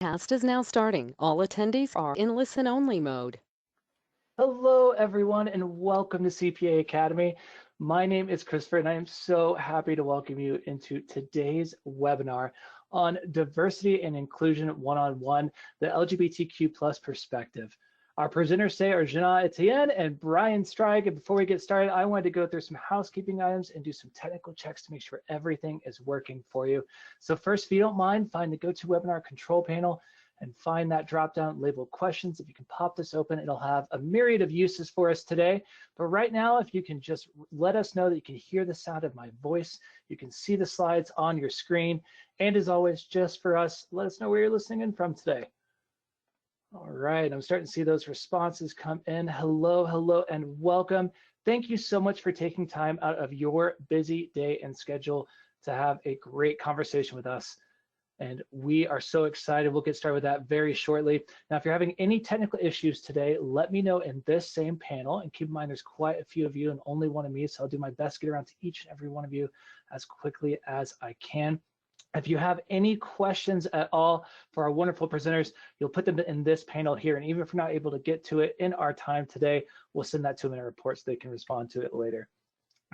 Cast is now starting. All attendees are in listen-only mode. Hello, everyone, and welcome to CPA Academy. My name is Christopher, and I am so happy to welcome you into today's webinar on diversity and inclusion one-on-one, the LGBTQ plus perspective. Our presenters today are Jina Etienne and Brian Streig. And before we get started, I wanted to go through some housekeeping items and do some technical checks to make sure everything is working for you. So first, if you don't mind, find the GoToWebinar control panel and find that drop-down labeled questions. If you can pop this open, it'll have a myriad of uses for us today. But right now, if you can just let us know that you can hear the sound of my voice, you can see the slides on your screen. And as always, just for us, let us know where you're listening in from today. All right, I'm starting to see those responses come in. Hello, hello, and welcome. Thank you so much for taking time out of your busy day and schedule to have a great conversation with us. And we are so excited. We'll get started with that very shortly. Now, if you're having any technical issues today, let me know in this same panel. And keep in mind, there's quite a few of you and only one of me, so I'll do my best to get around to each and every one of you as quickly as I can. If you have any questions at all for our wonderful presenters, you'll put them in this panel here. And even if we're not able to get to it in our time today, we'll send that to them in a report so they can respond to it later.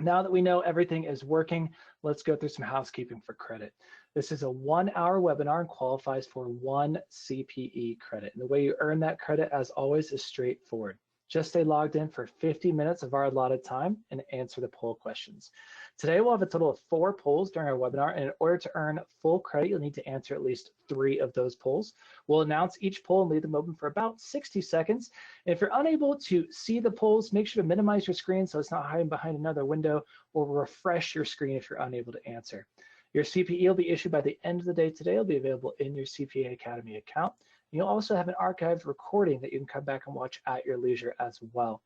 Now that we know everything is working, let's go through some housekeeping for credit. This is a 1-hour webinar and qualifies for 1 CPE credit. And the way you earn that credit, as always, is straightforward. Just stay logged in for 50 minutes of our allotted time and answer the poll questions. Today, we'll have a total of 4 polls during our webinar, and in order to earn full credit, you'll need to answer at least 3 of those polls. We'll announce each poll and leave them open for about 60 seconds. And if you're unable to see the polls, make sure to minimize your screen so it's not hiding behind another window, or refresh your screen if you're unable to answer. Your CPE will be issued by the end of the day today. It'll be available in your CPA Academy account. You'll also have an archived recording that you can come back and watch at your leisure as well.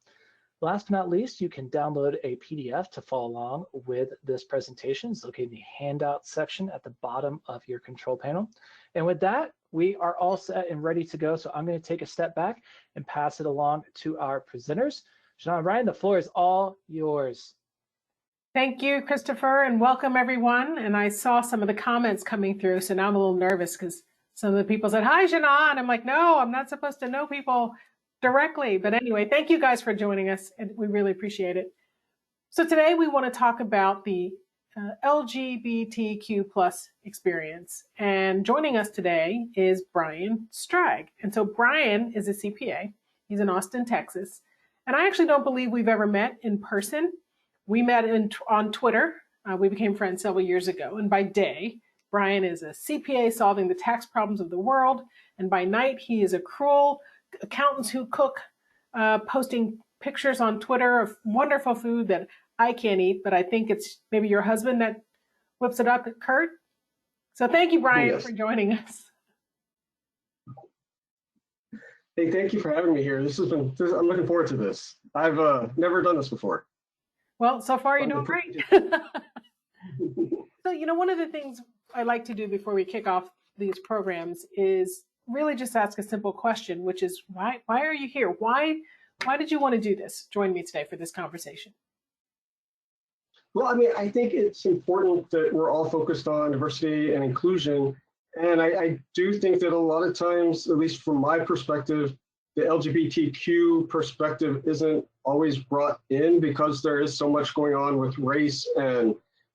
Last but not least, you can download a PDF to follow along with this presentation. It's located in the handout section at the bottom of your control panel. And with that, we are all set and ready to go. So I'm going to take a step back and pass it along to our presenters. Jina and Brian, the floor is all yours. Thank you, Christopher, and welcome everyone. And I saw some of the comments coming through, so now I'm a little nervous because some of the people said, "Hi, Jina," and I'm like, no, I'm not supposed to know people directly. But anyway, thank you guys for joining us, and we really appreciate it. So today we want to talk about the LGBTQ plus experience. And joining us today is Brian Streig. And so Brian is a CPA. He's in Austin, Texas. And I actually don't believe we've ever met in person. We met on Twitter. We became friends several years ago. And by day, Brian is a CPA solving the tax problems of the world. And by night, he is a cruel accountant who cook, posting pictures on Twitter of wonderful food that I can't eat, but I think it's maybe your husband that whips it up, Kurt. So thank you, Brian, for joining us. Hey, thank you for having me here. I'm looking forward to this. I've never done this before. Well, so far you're doing great. So, one of the things I like to do before we kick off these programs is really just ask a simple question, which is why are you here? Why did you want to do this? Join me today for this conversation. Well, I mean, I think it's important that we're all focused on diversity and inclusion. And I do think that a lot of times, at least from my perspective, the LGBTQ perspective isn't always brought in because there is so much going on with race and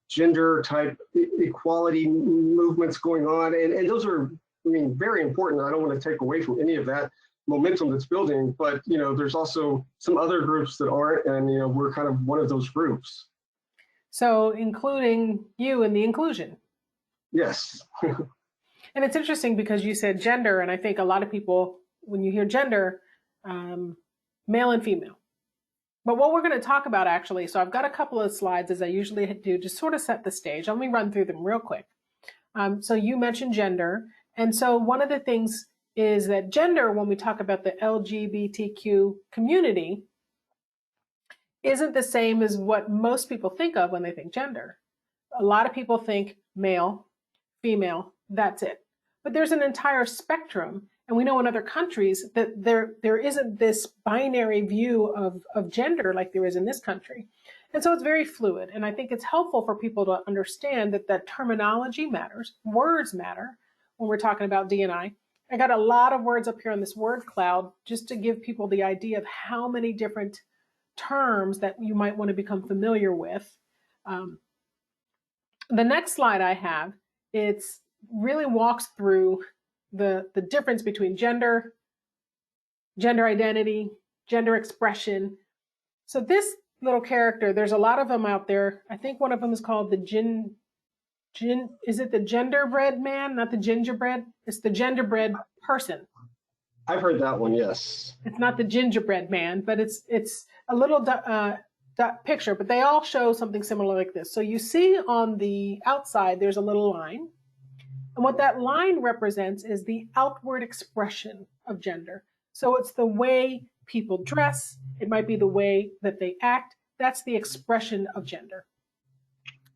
gender type equality movements going on. And those are, very important. I don't want to take away from any of that momentum that's building, but, there's also some other groups that aren't, and, we're kind of one of those groups. So including you in the inclusion. Yes. And it's interesting because you said gender, and I think a lot of people, when you hear gender, male and female. But what we're going to talk about actually, so I've got a couple of slides as I usually do, just sort of set the stage. Let me run through them real quick. So you mentioned gender. And so one of the things is that gender, when we talk about the LGBTQ community, isn't the same as what most people think of when they think gender. A lot of people think male, female, that's it. But there's an entire spectrum. And we know in other countries that there isn't this binary view of gender like there is in this country. And so it's very fluid. And I think it's helpful for people to understand that terminology matters, words matter when we're talking about D&I, I got a lot of words up here on this word cloud just to give people the idea of how many different terms that you might want to become familiar with. The next slide I have, it's really walks through the difference between gender, gender identity, gender expression. So this little character, there's a lot of them out there. I think one of them is called the is it the genderbread man? Not the gingerbread. It's the genderbread person. I've heard that one, yes. It's not the gingerbread man, but it's a little picture, but they all show something similar like this. So you see on the outside, there's a little line. And what that line represents is the outward expression of gender. So it's the way people dress. It might be the way that they act. That's the expression of gender.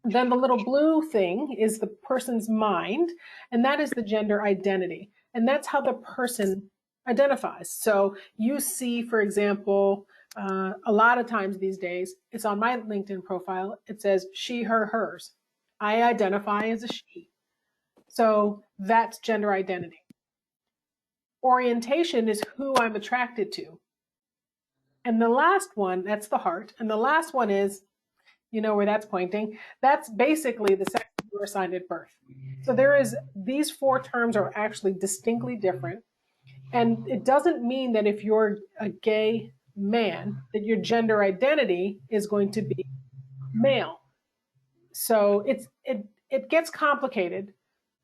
Then the little blue thing is the person's mind, and that is the gender identity. And that's how the person identifies. So you see, for example, a lot of times these days, it's on my LinkedIn profile, it says she, her, hers. I identify as a she. So that's gender identity. Orientation is who I'm attracted to. And the last one, that's the heart. And the last one is, you know where that's pointing, that's basically the sex you were assigned at birth. So these four terms are actually distinctly different. And it doesn't mean that if you're a gay man, that your gender identity is going to be male. So it gets complicated,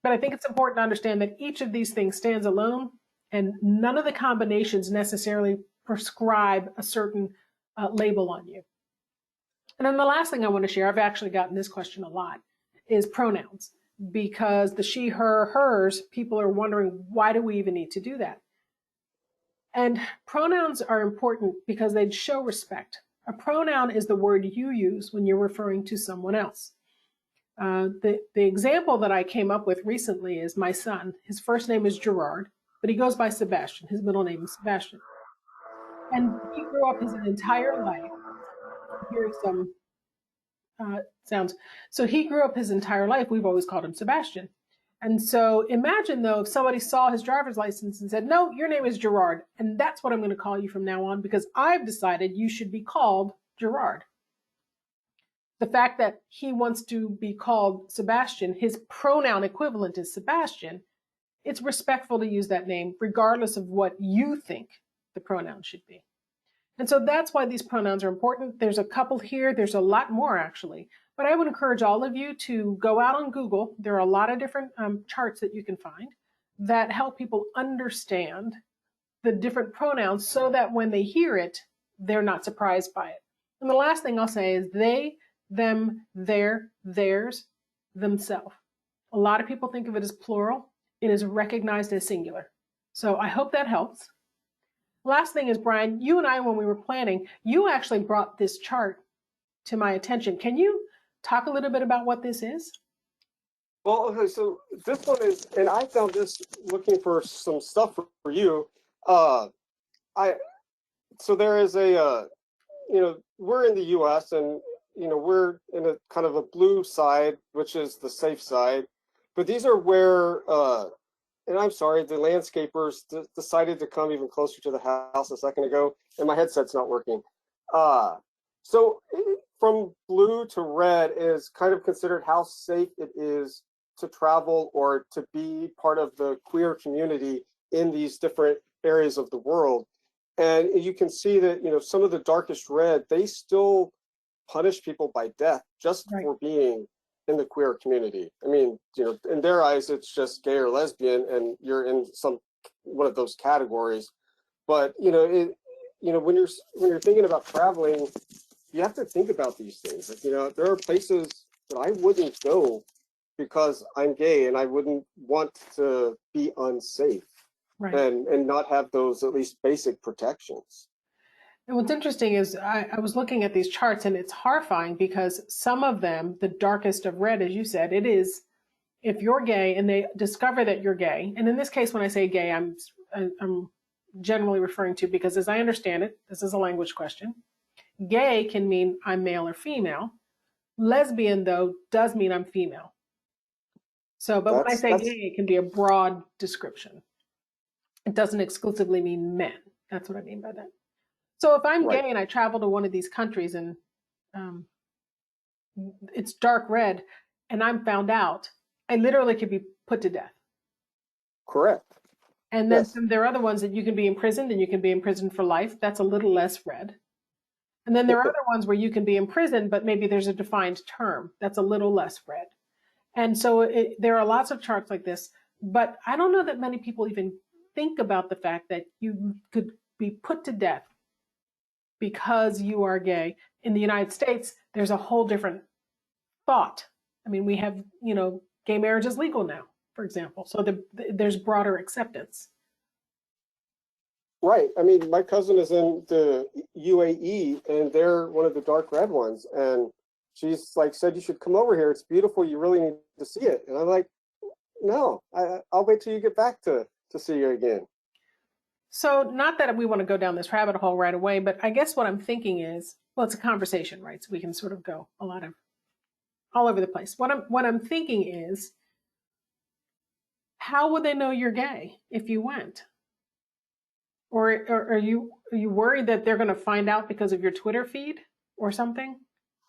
but I think it's important to understand that each of these things stands alone, and none of the combinations necessarily prescribe a certain label on you. And then the last thing I want to share, I've actually gotten this question a lot, is pronouns. Because the she, her, hers, people are wondering, why do we even need to do that? And pronouns are important because they show respect. A pronoun is the word you use when you're referring to someone else. The example that I came up with recently is my son. His first name is Gerard, but he goes by Sebastian. His middle name is Sebastian. And he grew up his entire life. Here's some sounds. So he grew up his entire life. We've always called him Sebastian. And so imagine, though, if somebody saw his driver's license and said, no, your name is Gerard, and that's what I'm going to call you from now on because I've decided you should be called Gerard. The fact that he wants to be called Sebastian, his pronoun equivalent is Sebastian, it's respectful to use that name regardless of what you think the pronoun should be. And so that's why these pronouns are important. There's a couple here. There's a lot more, actually. But I would encourage all of you to go out on Google. There are a lot of different charts that you can find that help people understand the different pronouns so that when they hear it, they're not surprised by it. And the last thing I'll say is they, them, their, theirs, themselves. A lot of people think of it as plural. It is recognized as singular. So I hope that helps. Last thing is, Brian, you and I, when we were planning, you actually brought this chart to my attention. Can you talk a little bit about what this is? Well, okay, so this one is, and I found this looking for some stuff for you. So there is a, we're in the U.S. and, we're in a kind of a blue side, which is the safe side. But these are where, and I'm sorry, the landscapers decided to come even closer to the house a second ago, and my headset's not working. So from blue to red is kind of considered how safe it is to travel or to be part of the queer community in these different areas of the world. And you can see that, some of the darkest red, they still punish people by death just for being in the queer community. I mean, in their eyes, it's just gay or lesbian, and you're in one of those categories. But when you're thinking about traveling, you have to think about these things. Like, there are places that I wouldn't go because I'm gay, and I wouldn't want to be unsafe, and not have those at least basic protections. And what's interesting is I was looking at these charts, and it's horrifying because some of them, the darkest of red, as you said, it is if you're gay and they discover that you're gay. And in this case, when I say gay, I'm generally referring to, because as I understand it, this is a language question. Gay can mean I'm male or female. Lesbian, though, does mean I'm female. So, but when I say gay, it can be a broad description. It doesn't exclusively mean men. That's what I mean by that. So if I'm Right. gay and I travel to one of these countries and it's dark red and I'm found out, I literally could be put to death. Correct. And then Yes. there are other ones that you can be imprisoned, and you can be imprisoned for life. That's a little less red. And then there are other ones where you can be imprisoned, but maybe there's a defined term. That's a little less red. And so there are lots of charts like this, but I don't know that many people even think about the fact that you could be put to death because you are gay. In the United States, there's a whole different thought. I mean, we have, gay marriage is legal now, for example. So there's broader acceptance. Right. I mean, my cousin is in the UAE, and they're one of the dark red ones. And she's like, said, you should come over here. It's beautiful. You really need to see it. And I'm like, no, I'll wait till you get back to see you again. So not that we want to go down this rabbit hole right away, but I guess what I'm thinking is, well, it's a conversation, right? So we can sort of go all over the place. What I'm thinking is, how would they know you're gay if you went? Or are you worried that they're going to find out because of your Twitter feed or something?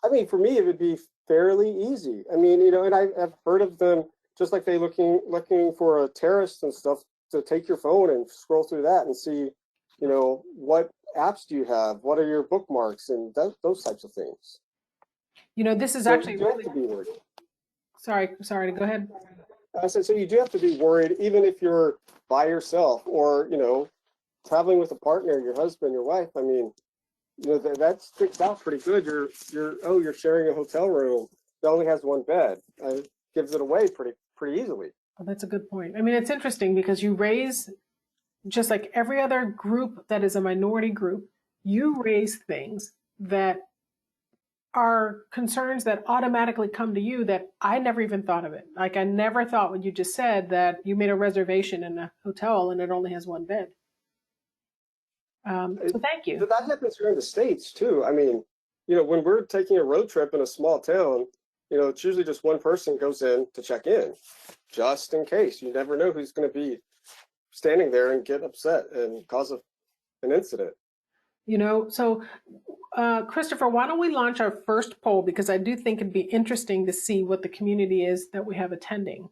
I mean, for me, it would be fairly easy. I mean, and I've heard of them just like they looking for a terrorist and stuff to take your phone and scroll through that and see, what apps do you have? What are your bookmarks and those types of things. This is So actually you do really. have to be worried. Sorry, go ahead. I said, so you do have to be worried, even if you're by yourself or, traveling with a partner, your husband, your wife. I mean, that sticks out pretty good. You're sharing a hotel room that only has one bed. Gives it away pretty easily. Oh, that's a good point. I mean, it's interesting because you raise, just like every other group that is a minority group, you raise things that are concerns that automatically come to you that I never even thought of it. Like I never thought when you just said that you made a reservation in a hotel and it only has one bed. So thank you. That happens here in the States too. I mean, when we're taking a road trip in a small town, it's usually just one person goes in to check in, just in case. You never know who's going to be standing there and get upset and cause an incident. So Christopher, why don't we launch our first poll, because I do think it'd be interesting to see what the community is that we have attending.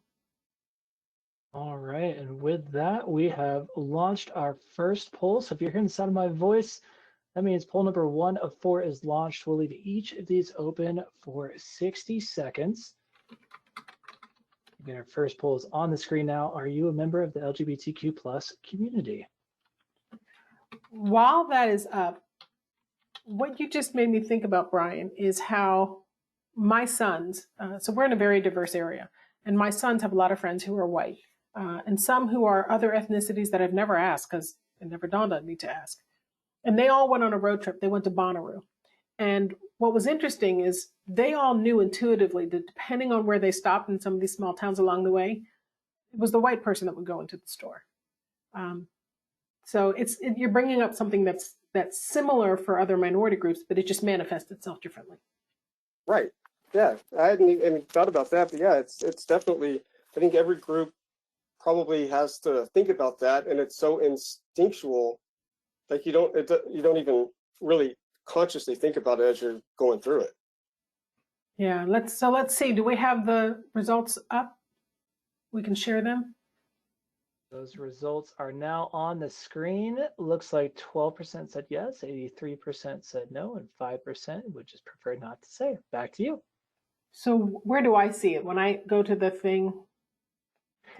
All right, and with that, we have launched our first poll. So if you're hearing the sound of my voice, that means poll number 1 of 4 is launched. We'll leave each of these open for 60 seconds. Again, our first poll is on the screen now. Are you a member of the LGBTQ plus community? While that is up, what you just made me think about, Brian, is how my sons, so we're in a very diverse area, and my sons have a lot of friends who are white. And some who are other ethnicities that I've never asked because it never dawned on me to ask. And they all went on a road trip. They went to Bonnaroo. And what was interesting is they all knew intuitively that depending on where they stopped in some of these small towns along the way, it was the white person that would go into the store. So you're bringing up something that's similar for other minority groups, but it just manifests itself differently. Right. Yeah. I hadn't even thought about that, but yeah, it's definitely, I think every group probably has to think about that, and it's so instinctual, like you don't even really consciously think about it as you're going through it. Yeah, let's see. Do we have the results up? We can share them. Those results are now on the screen. Looks like 12% said yes, 83% said no, and 5% would just prefer not to say. Back to you. So where do I see it? When I go to the thing?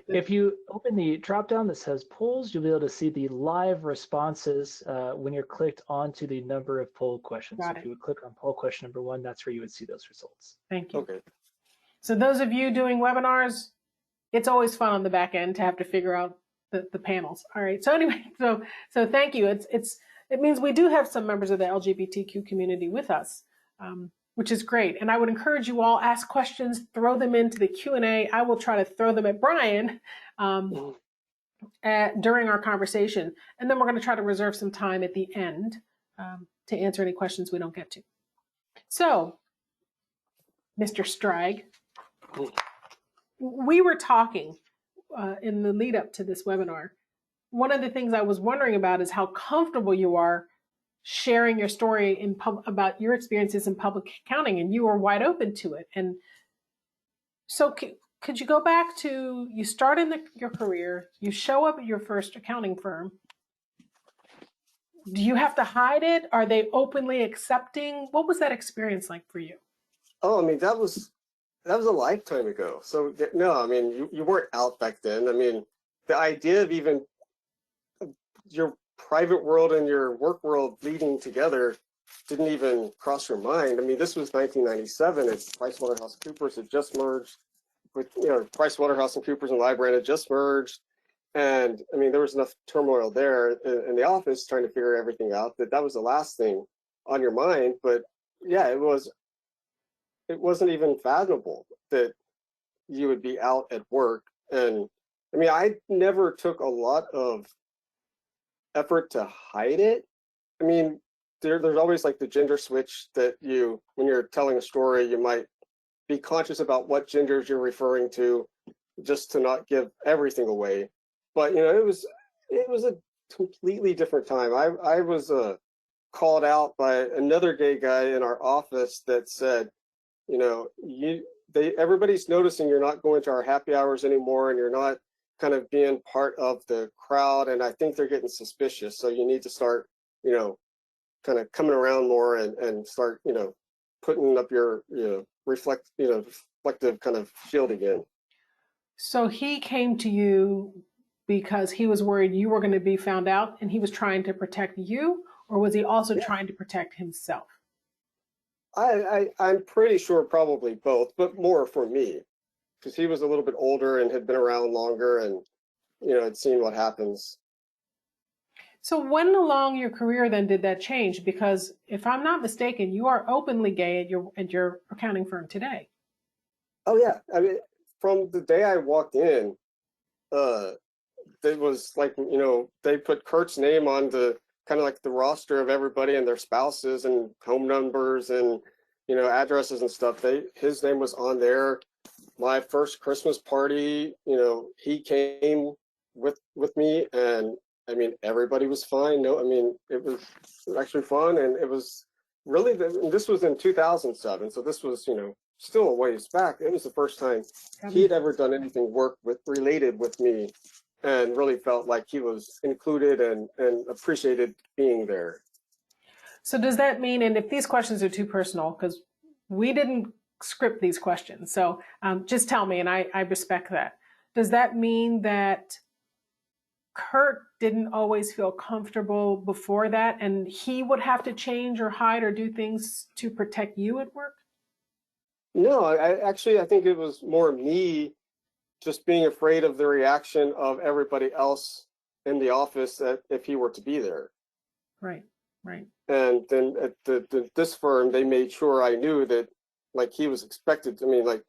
If you open the drop-down that says polls, you'll be able to see the live responses when you're clicked onto the number of poll questions. So if you would click on poll question number 1, that's where you would see those results. Thank you. Okay. So those of you doing webinars, it's always fun on the back end to have to figure out the panels. All right. So anyway, so thank you. It means we do have some members of the LGBTQ community with us, which is great. And I would encourage you all, ask questions, throw them into the Q&A. I will try to throw them at Brian during our conversation. And then we're going to try to reserve some time at the end to answer any questions we don't get to. So, Mr. Streig, we were talking in the lead up to this webinar one of the things I was wondering about is how comfortable you are sharing your story about your experiences in public accounting, and you were wide open to it. And so could you go back to, you start in your career, you show up at your first accounting firm. Do you have to hide it? Are they openly accepting? What was that experience like for you? Oh, I mean, that was a lifetime ago. So no, I mean, you weren't out back then. I mean, the idea of even your private world and your work world bleeding together didn't even cross your mind. I mean, this was 1997. It's PricewaterhouseCoopers had just merged with, PricewaterhouseCoopers and LiveBrand had just merged. And I mean, there was enough turmoil there in the office trying to figure everything out that was the last thing on your mind. But yeah, it wasn't even fathomable that you would be out at work. And I mean, I never took a lot of effort to hide it. I mean, there's always like the gender switch that when you're telling a story, you might be conscious about what genders you're referring to just to not give everything away. But, it was a completely different time. I was called out by another gay guy in our office that said, everybody's noticing you're not going to our happy hours anymore, and you're not kind of being part of the crowd, and I think they're getting suspicious. So you need to start, kind of coming around more and start, putting up your, reflective kind of shield again. So he came to you because he was worried you were going to be found out, and he was trying to protect you, or was he also trying to protect himself? I'm pretty sure probably both, but more for me, because he was a little bit older and had been around longer and, had seen what happens. So when along your career then did that change? Because if I'm not mistaken, you are openly gay at your accounting firm today. Oh yeah, I mean, from the day I walked in, it was like, they put Kurt's name on the kind of like the roster of everybody and their spouses and home numbers and, addresses and stuff. His name was on there. My first Christmas party, he came with me, and I mean, everybody was fine. No, I mean, it was actually fun, and it was really, this was in 2007, so this was, still a ways back. It was the first time he had ever done anything related with me, and really felt like he was included and appreciated being there. So does that mean, and if these questions are too personal, because we didn't script these questions, so just tell me, and I respect that. Does that mean that Kurt didn't always feel comfortable before that, and he would have to change or hide or do things to protect you at work? No, I think it was more me just being afraid of the reaction of everybody else in the office if he were to be there. Right. And then at this firm, they made sure I knew that, like, he was expected. I mean, like,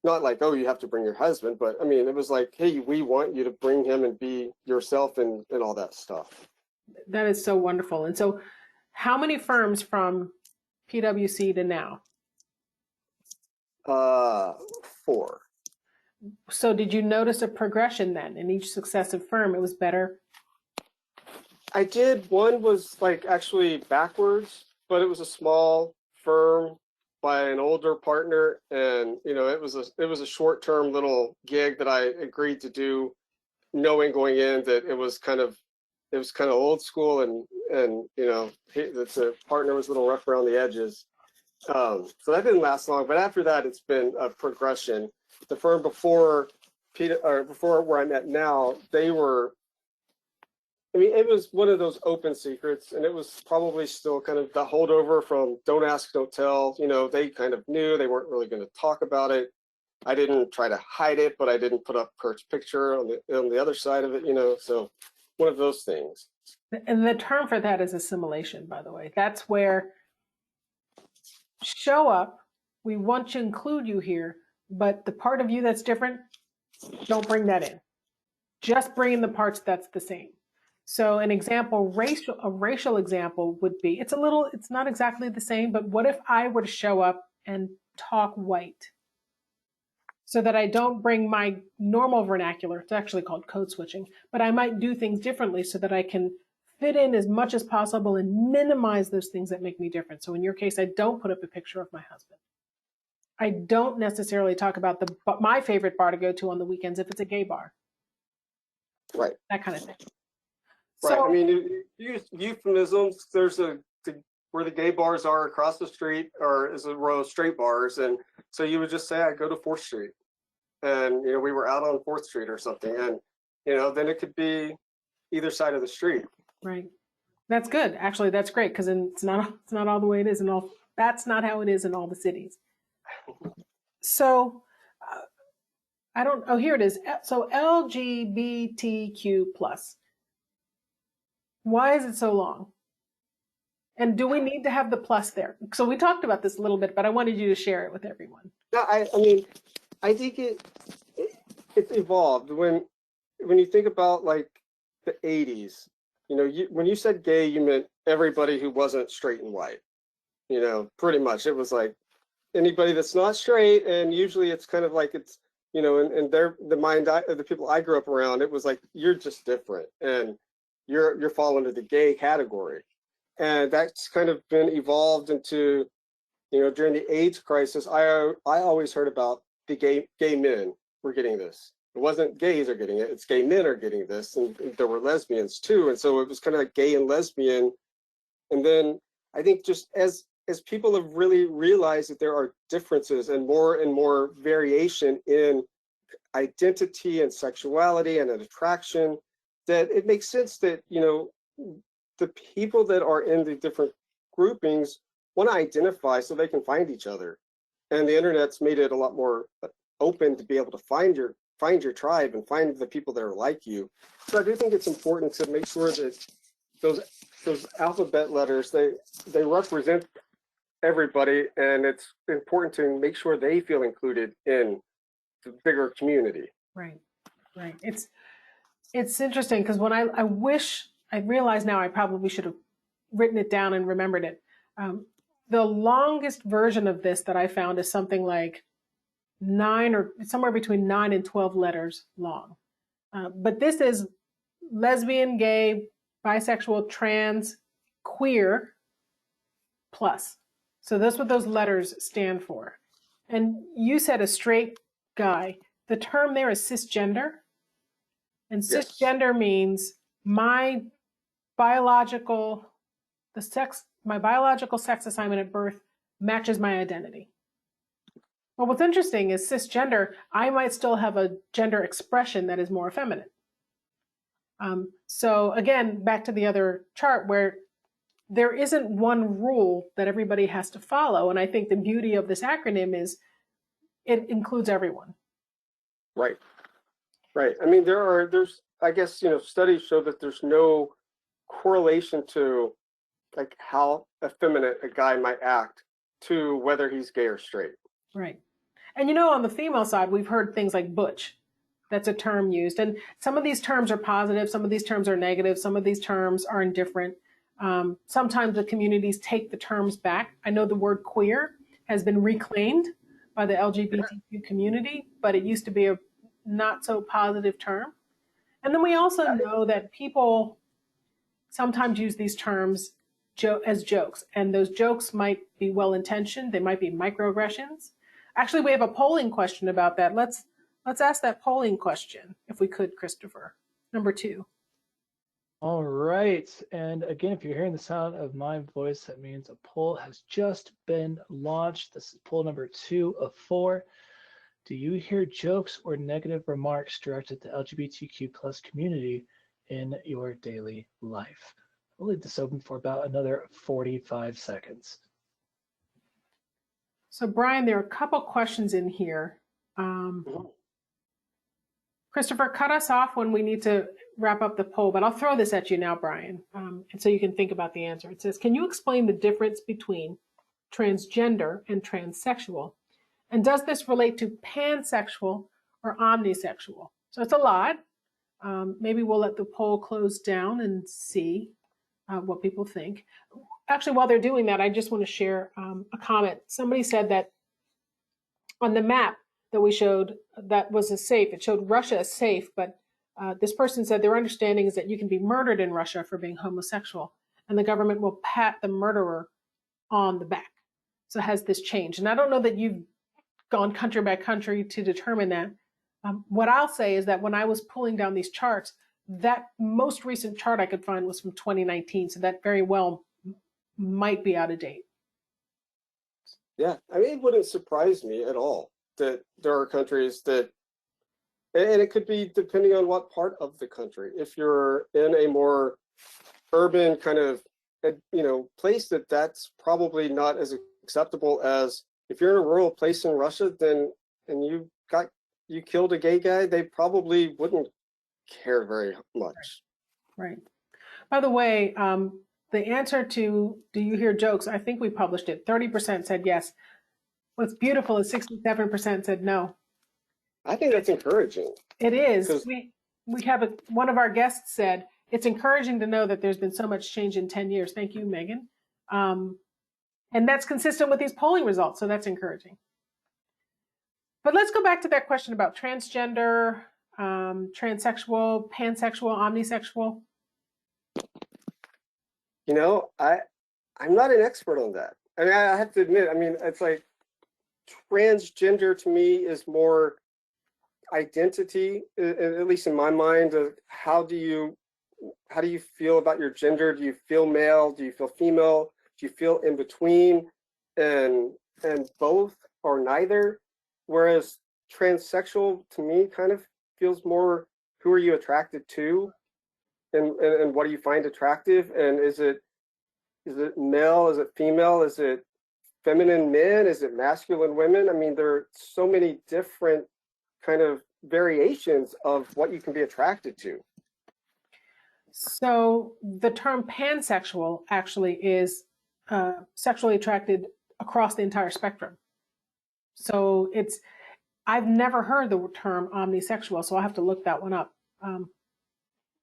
not like, oh, you have to bring your husband, but I mean, it was like, hey, we want you to bring him and be yourself and all that stuff. That is so wonderful. And so how many firms from PwC to now? 4. So did you notice a progression then in each successive firm? It was better? I did. One was like actually backwards, but it was a small firm by an older partner, and it was a short-term little gig that I agreed to do, knowing going in that it was kind of old school, and the partner was a little rough around the edges. So that didn't last long, but after that, it's been a progression. The firm before where I'm at now, it was one of those open secrets, and it was probably still kind of the holdover from Don't Ask, Don't Tell. They kind of knew they weren't really going to talk about it. I didn't try to hide it, but I didn't put up Kurt's picture on the other side of it, so one of those things. And the term for that is assimilation, by the way. That's where show up, we want to include you here, but the part of you that's different, don't bring that in. Just bring in the parts that's the same. So an example, a racial example would be, it's not exactly the same, but what if I were to show up and talk white? so that I don't bring my normal vernacular. It's actually called code switching, but I might do things differently so that I can fit in as much as possible and minimize those things that make me different. So in your case, I don't put up a picture of my husband. I don't necessarily talk about my favorite bar to go to on the weekends if it's a gay bar. Right. That kind of thing. Right. So, I mean, you use euphemisms. There's where the gay bars are across the street, or is a row of straight bars, and so you would just say, "I go to 4th Street," and we were out on 4th Street or something, and then it could be either side of the street. right. That's good. Actually, that's great because it's not all the way it is in all. That's not how it is in all the cities. So, I don't. Oh, here it is. So LGBTQ plus. Why is it so long? And do we need to have the plus there? So we talked about this a little bit, but I wanted you to share it with everyone. No, I mean, I think it's evolved when you think about like the 80s. When you said gay, you meant everybody who wasn't straight and white. Pretty much it was like anybody that's not straight, and usually it's kind of like it's and the people I grew up around, it was like you're just different and you're fall into the gay category. And that's kind of been evolved into, during the AIDS crisis, I always heard about the gay men were getting this. It wasn't gays are getting it, it's gay men are getting this, and there were lesbians too. And so it was kind of like gay and lesbian. And then I think just as people have really realized that there are differences and more variation in identity and sexuality and an attraction, that it makes sense that, the people that are in the different groupings want to identify so they can find each other. And the internet's made it a lot more open to be able to find your tribe and find the people that are like you. So I do think it's important to make sure that those alphabet letters, they represent everybody, and it's important to make sure they feel included in the bigger community. Right. It's interesting because when I realize now I probably should have written it down and remembered it. The longest version of this that I found is something like 9 or somewhere between 9 and 12 letters long. But this is lesbian, gay, bisexual, trans, queer, plus. So that's what those letters stand for. And you said a straight guy. The term there is cisgender. And cisgender means my biological sex assignment at birth matches my identity. Well, what's interesting is cisgender, I might still have a gender expression that is more feminine. So again, back to the other chart where there isn't one rule that everybody has to follow. And I think the beauty of this acronym is it includes everyone. Right. I mean, there's I guess, studies show that there's no correlation to like how effeminate a guy might act to whether he's gay or straight. Right. And on the female side, we've heard things like butch. That's a term used. And some of these terms are positive, some of these terms are negative, some of these terms are indifferent. Sometimes the communities take the terms back. I know the word queer has been reclaimed by the LGBTQ community, but it used to be a not so positive term. And then we also know that people sometimes use these terms as jokes, and those jokes might be well-intentioned. They might be microaggressions. Actually, we have a polling question about that. Let's ask that polling question, if we could, Christopher. Number 2. All right. And again, if you're hearing the sound of my voice, that means a poll has just been launched. This is poll number 2 of 4. Do you hear jokes or negative remarks directed to LGBTQ plus community in your daily life? We'll leave this open for about another 45 seconds. So Brian, there are a couple questions in here. Christopher, cut us off when we need to wrap up the poll, but I'll throw this at you now, Brian, and so you can think about the answer. It says, can you explain the difference between transgender and transsexual? And does this relate to pansexual or omnisexual? So it's a lot. Maybe we'll let the poll close down and see what people think. Actually, while they're doing that, I just want to share a comment. Somebody said that on the map, that we showed that was safe. It showed Russia as safe, but this person said their understanding is that you can be murdered in Russia for being homosexual, and the government will pat the murderer on the back. So it has this change. And I don't know that you've gone country by country to determine that. What I'll say is that when I was pulling down these charts, that most recent chart I could find was from 2019. So that very well might be out of date. Yeah, I mean, it wouldn't surprise me at all that there are countries that, and it could be depending on what part of the country. If you're in a more urban kind of, place, that's probably not as acceptable as if you're in a rural place in Russia, then, and you killed a gay guy, they probably wouldn't care very much. Right. By the way, the answer to do you hear jokes, I think we published it. 30% said yes. What's beautiful is 67% said no. I think that's encouraging. It is. We have one of our guests said, it's encouraging to know that there's been so much change in 10 years. Thank you, Megan. And that's consistent with these polling results, so that's encouraging. But let's go back to that question about transgender, transsexual, pansexual, omnisexual. I'm not an expert on that. I mean, I have to admit, it's like transgender to me is more identity, at least in my mind, of how do you feel about your gender? Do you feel male? Do you feel female? Do you feel in between? And both or neither? Whereas transsexual to me kind of feels more, who are you attracted to? And what do you find attractive? And is it male? Is it female? Is it feminine men? Is it masculine women? I mean, there are so many different kind of variations of what you can be attracted to. So the term pansexual actually is sexually attracted across the entire spectrum. So I've never heard the term omnisexual, so I'll have to look that one up.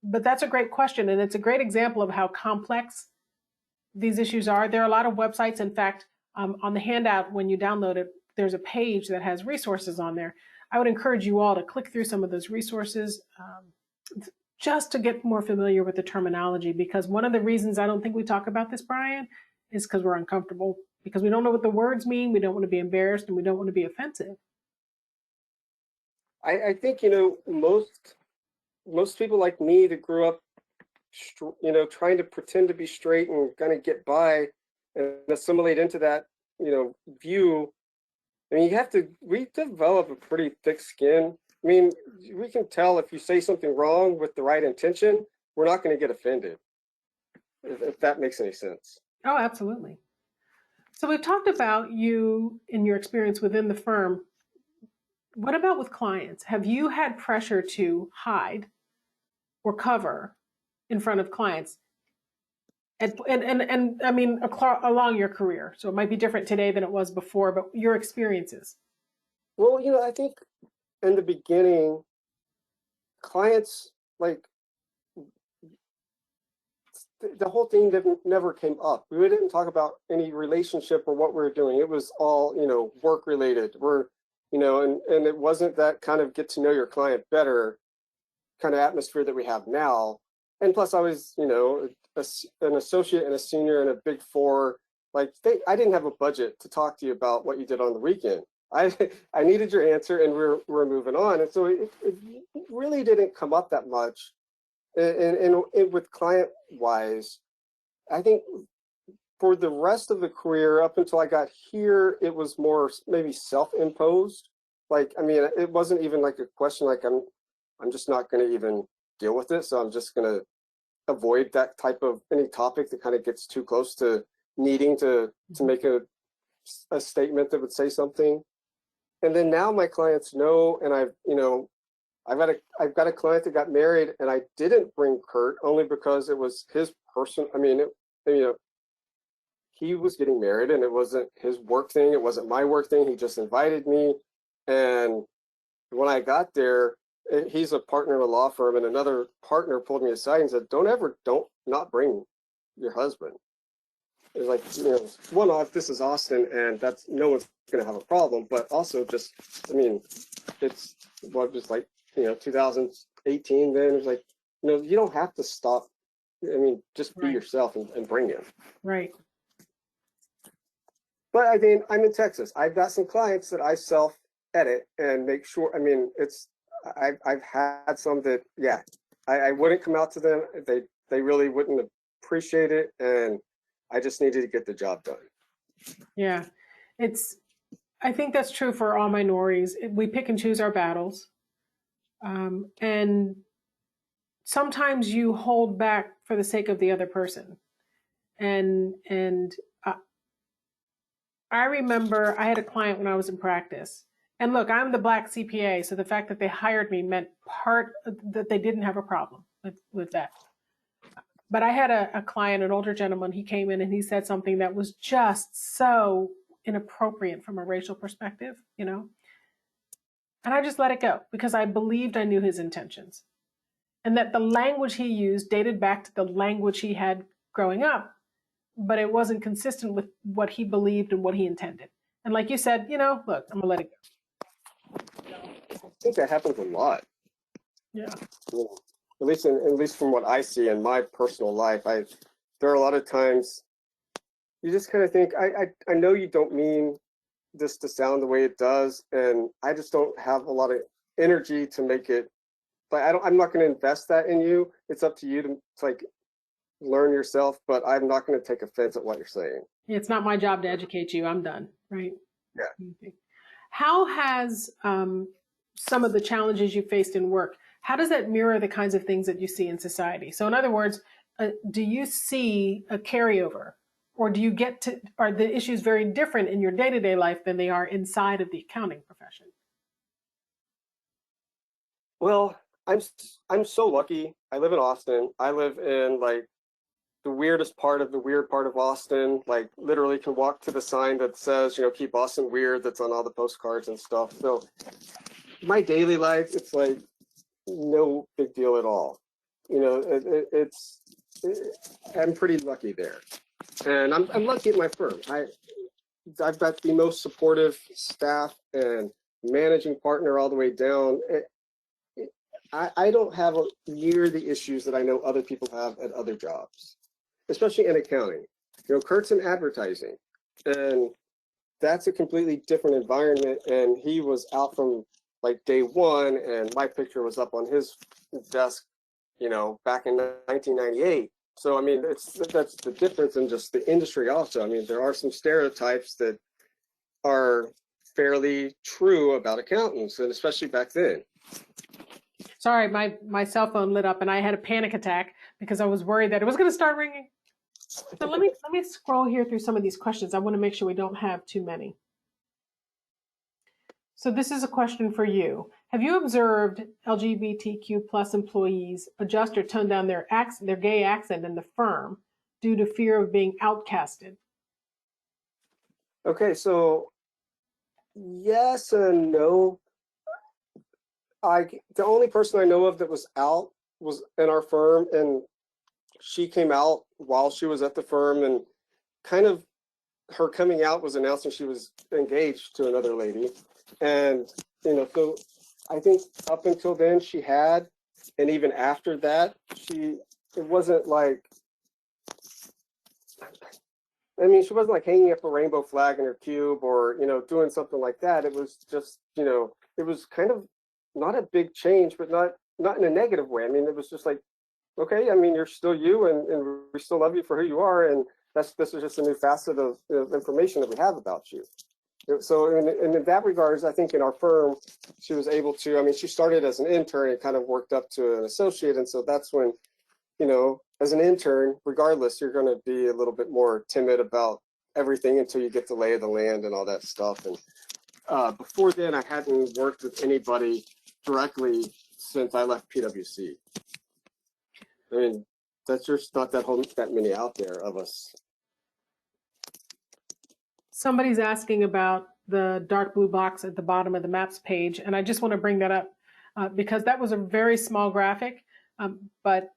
But that's a great question, and it's a great example of how complex these issues are. There are a lot of websites. In fact, on the handout, when you download it, there's a page that has resources on there. I would encourage you all to click through some of those resources just to get more familiar with the terminology, because one of the reasons I don't think we talk about this, Brian, is because we're uncomfortable, because we don't know what the words mean, we don't want to be embarrassed, and we don't want to be offensive. I think, most people like me that grew up, trying to pretend to be straight and kind of get by and assimilate into that, view. I mean, we develop a pretty thick skin. I mean, we can tell if you say something wrong with the right intention, we're not going to get offended, if that makes any sense. Oh, absolutely. So we've talked about you and your experience within the firm. What about with clients? Have you had pressure to hide or cover in front of clients? And I mean, along your career. So it might be different today than it was before, but your experiences. Well, I think in the beginning, clients, like, the whole thing never came up. We didn't talk about any relationship or what we were doing. It was all, work related. And it wasn't that kind of get to know your client better kind of atmosphere that we have now. And plus I was, an associate and a senior in a Big Four. Like, I didn't have a budget to talk to you about what you did on the weekend. I needed your answer, and we're moving on. And so it really didn't come up that much. And with client wise, I think for the rest of the career up until I got here, it was more maybe self-imposed. Like, I mean, it wasn't even like a question like I'm just not going to even deal with it. So I'm just going to avoid that type of any topic that kind of gets too close to needing to make a statement that would say something. And then now my clients know, and I've got a client that got married, and I didn't bring Kurt only because it was his person. I mean, he was getting married, and it wasn't his work thing. It wasn't my work thing. He just invited me. And when I got there, he's a partner in a law firm, and another partner pulled me aside and said, don't not bring your husband. it's like, one off, this is Austin, and that's no one's going to have a problem. But also, just, I mean, it's what was like, 2018. Then it's like, you don't have to stop. I mean, just be Right. yourself and bring it. Right. But I mean, I'm in Texas. I've got some clients that I self-edit and make sure. I mean, I've had some that, yeah, I wouldn't come out to them. They really wouldn't appreciate it, and I just needed to get the job done. Yeah. I think that's true for all minorities. We pick and choose our battles. And sometimes you hold back for the sake of the other person. And I remember I had a client when I was in practice. And look, I'm the Black CPA, so the fact that they hired me meant that they didn't have a problem with that. But I had a client, an older gentleman, he came in and he said something that was just so inappropriate from a racial perspective, And I just let it go because I believed I knew his intentions. And that the language he used dated back to the language he had growing up, but it wasn't consistent with what he believed and what he intended. And like you said, look, I'm gonna let it go. I think that happens a lot. Yeah. At least from what I see in my personal life, there are a lot of times you just kind of think, I know you don't mean this to sound the way it does, and I just don't have a lot of energy to make it. But I'm not going to invest that in you. It's up to you to like learn yourself. But I'm not going to take offense at what you're saying. It's not my job to educate you. I'm done. Right. Yeah. Okay. How has some of the challenges you faced in work, how does that mirror the kinds of things that you see in society? So in other words, do you see a carryover, or are the issues very different in your day-to-day life than they are inside of the accounting profession? Well, I'm so lucky. I live in Austin. I live in like the weirdest part of the weird part of Austin. Like literally can walk to the sign that says, keep Austin weird, that's on all the postcards and stuff. So my daily life, it's like no big deal at all. I'm pretty lucky there. And I'm lucky at my firm. I've got the most supportive staff and managing partner all the way down. I don't have near the issues that I know other people have at other jobs, especially in accounting. Kurt's in advertising, and that's a completely different environment. And he was out from like day one, and my picture was up on his desk, back in 1998. So I mean, that's the difference in just the industry. Also, I mean, there are some stereotypes that are fairly true about accountants, and especially back then. Sorry, my cell phone lit up and I had a panic attack because I was worried that it was going to start ringing. So let me scroll here through some of these questions. I want to make sure we don't have too many. So this is a question for you. Have you observed LGBTQ plus employees adjust or tone down their gay accent in the firm due to fear of being outcasted? Okay, so yes and no. The only person I know of that was out was in our firm, and she came out while she was at the firm, and kind of her coming out was announcing she was engaged to another lady. And, so I think up until then she had, and even after that, it wasn't like, she wasn't like hanging up a rainbow flag in her cube or, doing something like that. It was just, it was kind of not a big change, but not in a negative way. It was just like, okay, you're still you, and we still love you for who you are, and this is just a new facet of information that we have about you. So in that regards, I think in our firm, she was able to, she started as an intern and kind of worked up to an associate. And so that's when, as an intern, regardless, you're going to be a little bit more timid about everything until you get the lay of the land and all that stuff. And before then, I hadn't worked with anybody directly since I left PwC. That's just not that many out there of us. Somebody's asking about the dark blue box at the bottom of the maps page, and I just want to bring that up because that was a very small graphic. But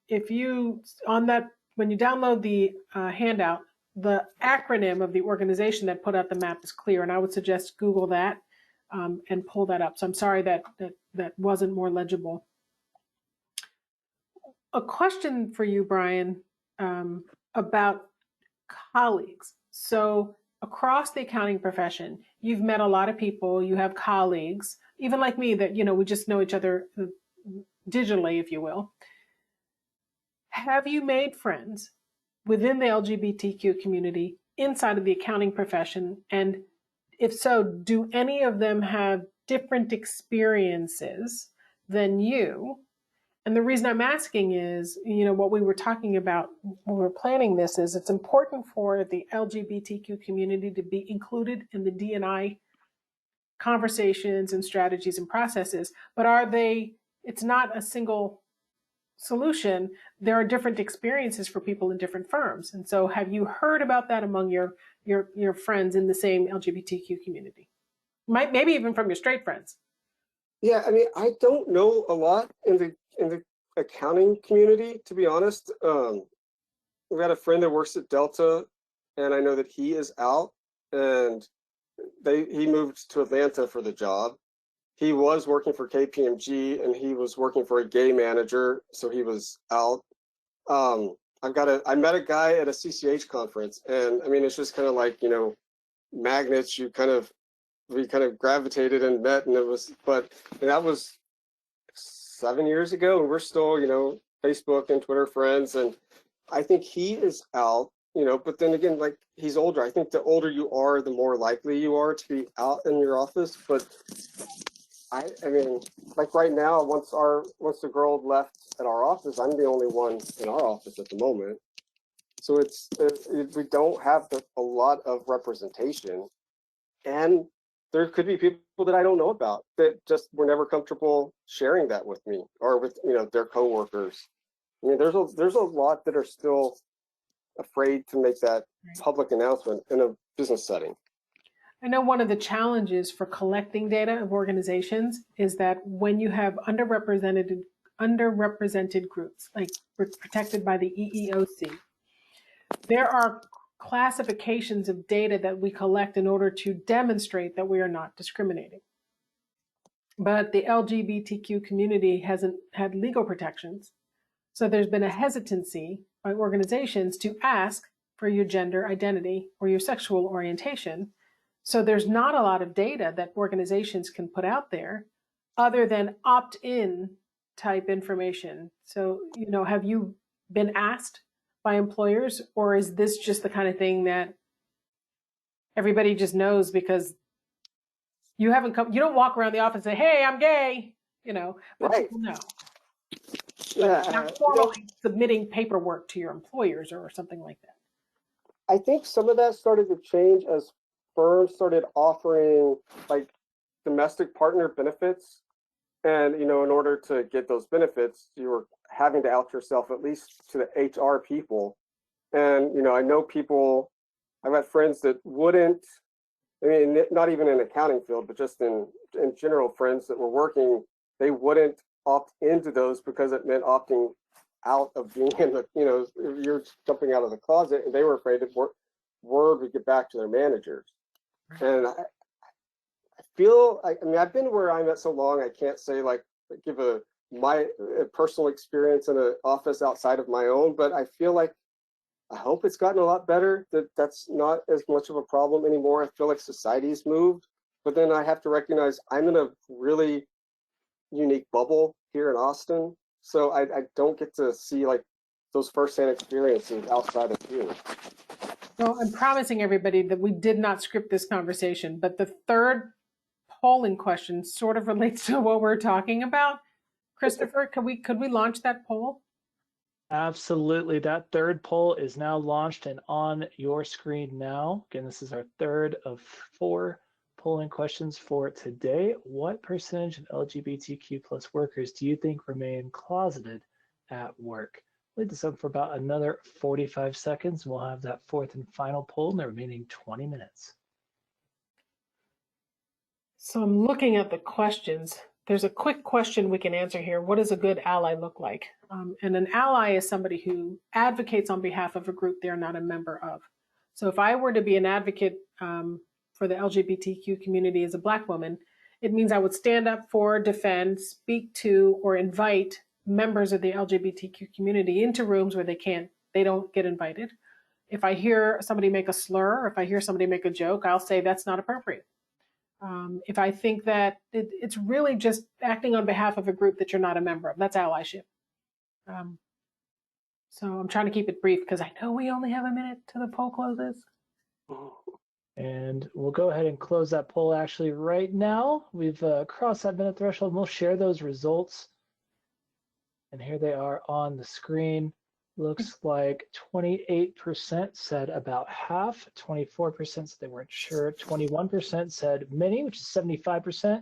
if you when you download the handout, the acronym of the organization that put out the map is clear, and I would suggest Google that and pull that up. So I'm sorry that wasn't more legible. A question for you, Brian, about colleagues. So across the accounting profession, you've met a lot of people, you have colleagues, even like me, that, you know, we just know each other digitally, if you will. Have you made friends within the LGBTQ community inside of the accounting profession? And if so, do any of them have different experiences than you? And the reason I'm asking is, you know, what we were talking about when we were planning this is it's important for the LGBTQ community to be included in the D&I conversations and strategies and processes, but it's not a single solution. There are different experiences for people in different firms. And so have you heard about that among your friends in the same LGBTQ community? Maybe even from your straight friends. Yeah, I mean, I don't know a lot in the accounting community, to be honest. We've got a friend that works at Delta, and I know that he is out, and he moved to Atlanta for the job. He was working for KPMG, and he was working for a gay manager, so he was out. I met a guy at a CCH conference, and I mean, it's just kind of like, you know, magnets. We kind of gravitated and met, and that was 7 years ago, and we're still, you know, Facebook and Twitter friends. And I think he is out, you know, but then again, like, he's older. I think the older you are, the more likely you are to be out in your office. But I mean, like right now, once the girl left at our office, I'm the only one in our office at the moment. So we don't have a lot of representation, and there could be people that I don't know about that just were never comfortable sharing that with me or with, you know, their coworkers. I mean, there's a lot that are still afraid to make that public announcement in a business setting. I know one of the challenges for collecting data of organizations is that when you have underrepresented groups, like protected by the EEOC, there are classifications of data that we collect in order to demonstrate that we are not discriminating. But the LGBTQ community hasn't had legal protections. So there's been a hesitancy by organizations to ask for your gender identity or your sexual orientation. So there's not a lot of data that organizations can put out there other than opt-in type information. So, you know, have you been asked by employers, or is this just the kind of thing that everybody just knows because you don't walk around the office and say, hey, I'm gay, you know, but right. People know. Yeah, not formally submitting paperwork to your employers or something like that. I think some of that started to change as firms started offering like domestic partner benefits. And, you know, in order to get those benefits, you were having to out yourself at least to the HR people. And, you know, I know I've got friends that wouldn't, I mean, not even in accounting field, but just in general, friends that were working, they wouldn't opt into those because it meant opting out of being in the, you know, you're jumping out of the closet, and they were afraid that word would get back to their managers. And I feel, I mean, I've been where I'm at so long, I can't say like, give my personal experience in an office outside of my own, but I feel like, I hope it's gotten a lot better, that's not as much of a problem anymore. I feel like society's moved, but then I have to recognize I'm in a really unique bubble here in Austin. So I don't get to see like those firsthand experiences outside of here. So I'm promising everybody that we did not script this conversation, but the third polling question sort of relates to what we're talking about. Christopher, could we launch that poll? Absolutely. That third poll is now launched and on your screen now. Again, this is our third of 4 polling questions for today. What percentage of LGBTQ plus workers do you think remain closeted at work? Leave this up for about another 45 seconds. We'll have that fourth and final poll in the remaining 20 minutes. So I'm looking at the questions. There's a quick question we can answer here. What does a good ally look like? And an ally is somebody who advocates on behalf of a group they're not a member of. So if I were to be an advocate for the LGBTQ community as a Black woman, it means I would stand up for, defend, speak to, or invite members of the LGBTQ community into rooms where they don't get invited. If I hear somebody make a slur, or if I hear somebody make a joke, I'll say that's not appropriate. If I think that it's really just acting on behalf of a group that you're not a member of, that's allyship. So I'm trying to keep it brief because I know we only have a minute till the poll closes. And we'll go ahead and close that poll actually right now. We've crossed that minute threshold, and we'll share those results. And here they are on the screen. Looks like 28% said about half, 24% said they weren't sure, 21% said many, which is 75%,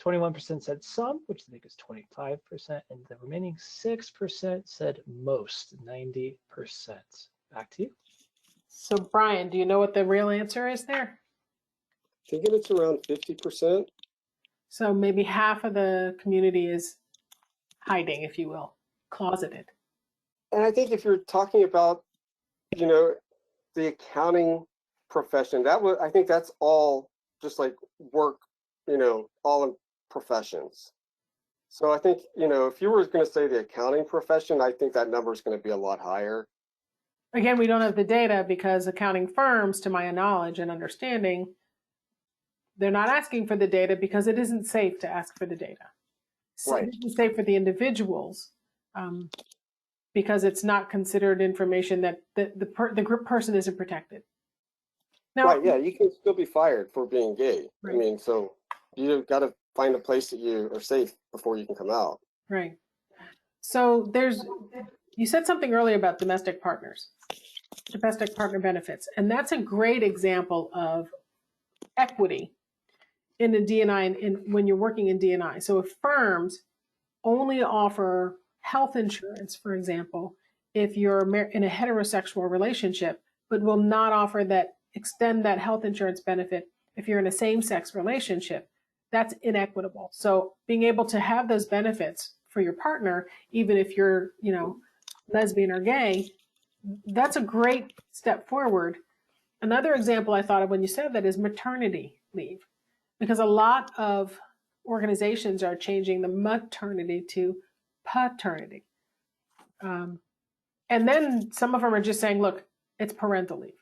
21% said some, which I think is 25%, and the remaining 6% said most, 90%. Back to you. So Brian, do you know what the real answer is there? Thinking it's around 50%. So maybe half of the community is hiding, if you will, closeted. And I think if you're talking about, the accounting profession, I think that's all just like work, all in professions. So I think, if you were going to say the accounting profession, I think that number is going to be a lot higher. Again, we don't have the data because accounting firms, to my knowledge and understanding, they're not asking for the data because it isn't safe to ask for the data. So Right. it isn't safe for the individuals because it's not considered information that the group person isn't protected. Now, Right, yeah, you can still be fired for being gay. Right. I mean, so you've got to find a place that you are safe before you can come out. Right. So you said something earlier about domestic partner benefits, and that's a great example of equity in the D&I and when you're working in D&I. So if firms only offer health insurance, for example, if you're in a heterosexual relationship, but will not extend that health insurance benefit if you're in a same-sex relationship, that's inequitable. So being able to have those benefits for your partner, even if you're, lesbian or gay, that's a great step forward. Another example I thought of when you said that is maternity leave, because a lot of organizations are changing the maternity to paternity. And then some of them are just saying, look, it's parental leave.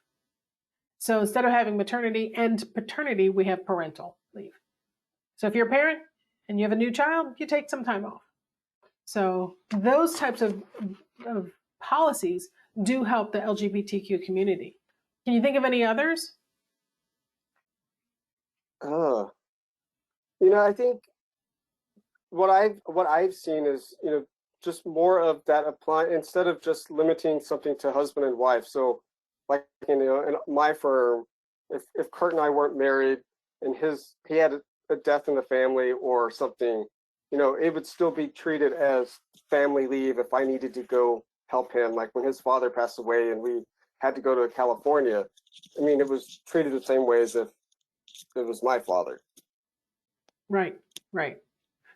So instead of having maternity and paternity, we have parental leave. So if you're a parent and you have a new child, you take some time off. So those types of policies do help the LGBTQ community. Can you think of any others? I think what I've seen is, just more of that apply instead of just limiting something to husband and wife. So like, in my firm, if Kurt and I weren't married and he had a death in the family or something, it would still be treated as family leave if I needed to go help him. Like when his father passed away and we had to go to California, I mean, it was treated the same way as if it was my father. Right.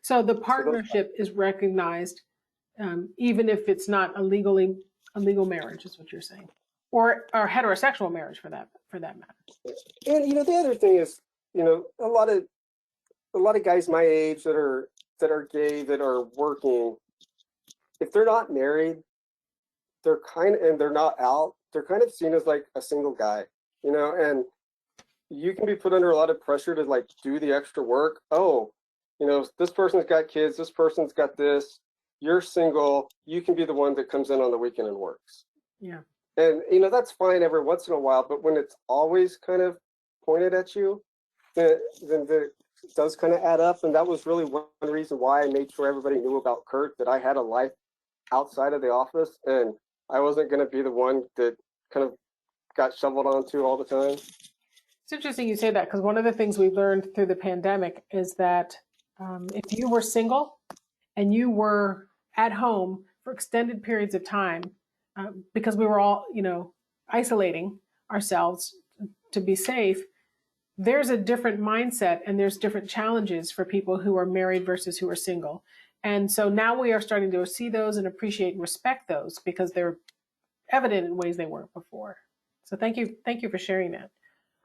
So the partnership is recognized, even if it's not a legal marriage, is what you're saying, or heterosexual marriage for that matter. And the other thing is, a lot of guys my age that are gay, that are working, if they're not married, and they're not out, they're kind of seen as like a single guy, and you can be put under a lot of pressure to like do the extra work. Oh, this person's got kids, this person's got this, you're single, you can be the one that comes in on the weekend and works. Yeah. And that's fine every once in a while, but when it's always kind of pointed at you, then it does kind of add up. And that was really one reason why I made sure everybody knew about Kurt, that I had a life outside of the office and I wasn't going to be the one that kind of got shoveled onto all the time. It's interesting you say that, because one of the things we learned through the pandemic is that if you were single and you were at home for extended periods of time, because we were all, isolating ourselves to be safe, there's a different mindset and there's different challenges for people who are married versus who are single. And so now we are starting to see those and appreciate and respect those because they're evident in ways they weren't before. So thank you for sharing that.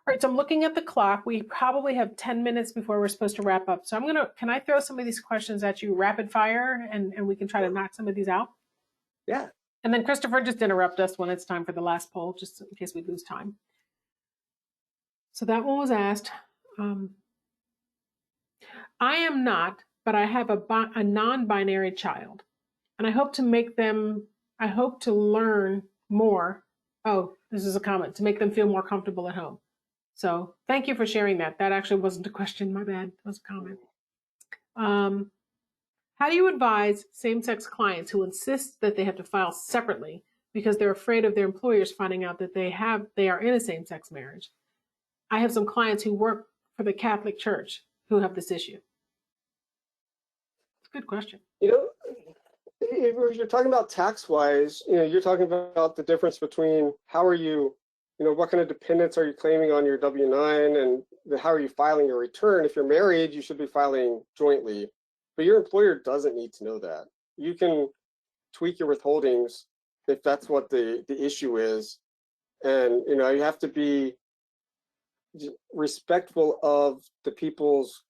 All right, so I'm looking at the clock. We probably have 10 minutes before we're supposed to wrap up. So can I throw some of these questions at you rapid fire and we can try to knock some of these out? Yeah. And then Christopher, just interrupt us when it's time for the last poll, just in case we lose time. So that one was asked. I am not, but I have a non-binary child, and I hope to learn more. Oh, this is a comment, to make them feel more comfortable at home. So thank you for sharing that. That actually wasn't a question, my bad, it was a comment. How do you advise same-sex clients who insist that they have to file separately because they're afraid of their employers finding out that they are in a same-sex marriage? I have some clients who work for the Catholic Church who have this issue. It's a good question. You know, if you're talking about tax-wise, you're talking about the difference between how are you, what kind of dependents are you claiming on your W-9 and how are you filing your return? If you're married, you should be filing jointly, but your employer doesn't need to know that. You can tweak your withholdings if that's what the issue is. And, you have to be respectful of the people's,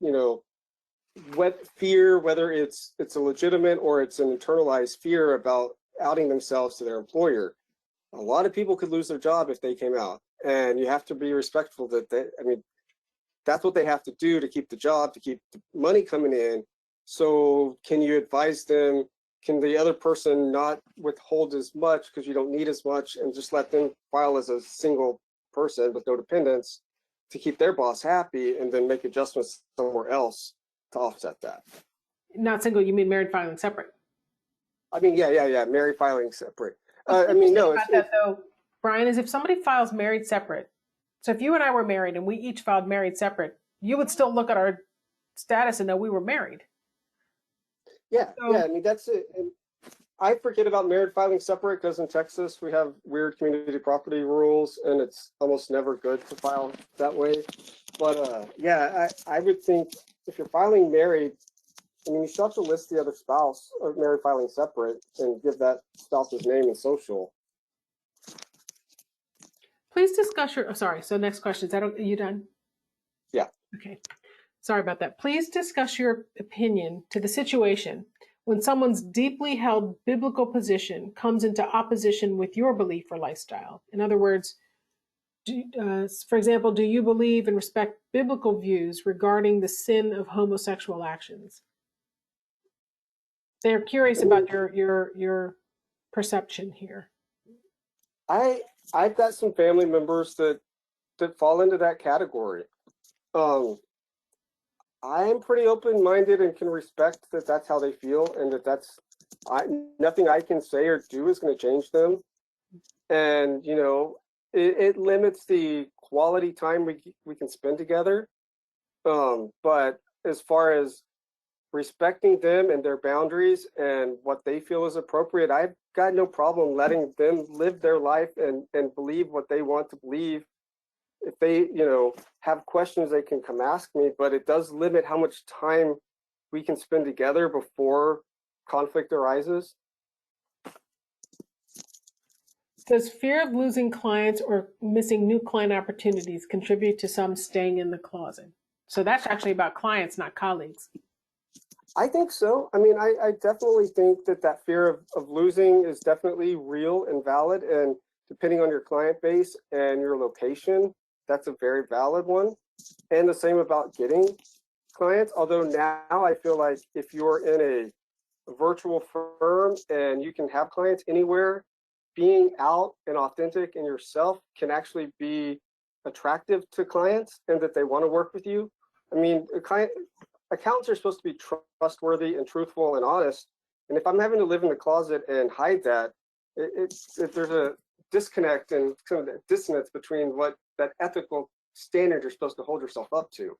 what fear, whether it's a legitimate or it's an internalized fear about outing themselves to their employer. A lot of people could lose their job if they came out, and you have to be respectful that that's what they have to do to keep the job, to keep the money coming in. So can you advise them, can the other person not withhold as much because you don't need as much and just let them file as a single person with no dependents to keep their boss happy and then make adjustments somewhere else to offset that? Not single, you mean married filing separate? Yeah, married filing separate. No. About that though, Brian, is if somebody files married separate, so if you and I were married and we each filed married separate, you would still look at our status and know we were married. Yeah, that's it. And I forget about married filing separate because in Texas we have weird community property rules and it's almost never good to file that way. But I would think if you're filing married, you still have to list the other spouse or married filing separate and give that spouse's name and social. Please discuss your, so next question, are you done? Yeah. Okay. Sorry about that. Please discuss your opinion to the situation when someone's deeply held biblical position comes into opposition with your belief or lifestyle. In other words, for example, do you believe and respect biblical views regarding the sin of homosexual actions? They're curious about your perception here. I've got some family members that fall into that category. I'm pretty open-minded and can respect that that's how they feel and that's nothing I can say or do is going to change them. And, it limits the quality time we can spend together. But as far as respecting them and their boundaries and what they feel is appropriate, I've got no problem letting them live their life and believe what they want to believe. If they, have questions, they can come ask me, but it does limit how much time we can spend together before conflict arises. Does fear of losing clients or missing new client opportunities contribute to some staying in the closet? So that's actually about clients, not colleagues. I think so. I definitely think that fear of losing is definitely real and valid. And depending on your client base and your location, that's a very valid one. And the same about getting clients. Although now I feel like if you're in a virtual firm and you can have clients anywhere, being out and authentic and yourself can actually be attractive to clients and that they want to work with you. Accountants are supposed to be trustworthy and truthful and honest. And if I'm having to live in the closet and hide that, there's a disconnect and kind of a dissonance between what that ethical standard you're supposed to hold yourself up to.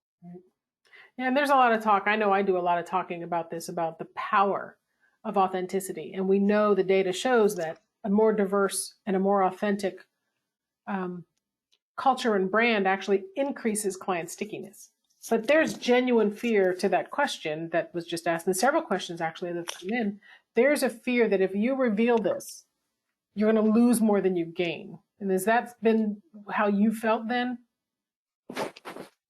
Yeah, and there's a lot of talk. I know I do a lot of talking about this, about the power of authenticity. And we know the data shows that a more diverse and a more authentic culture and brand actually increases client stickiness. But there's genuine fear to that question that was just asked, and several questions actually that have come in. There's a fear that if you reveal this, you're going to lose more than you gain. And has that been how you felt then?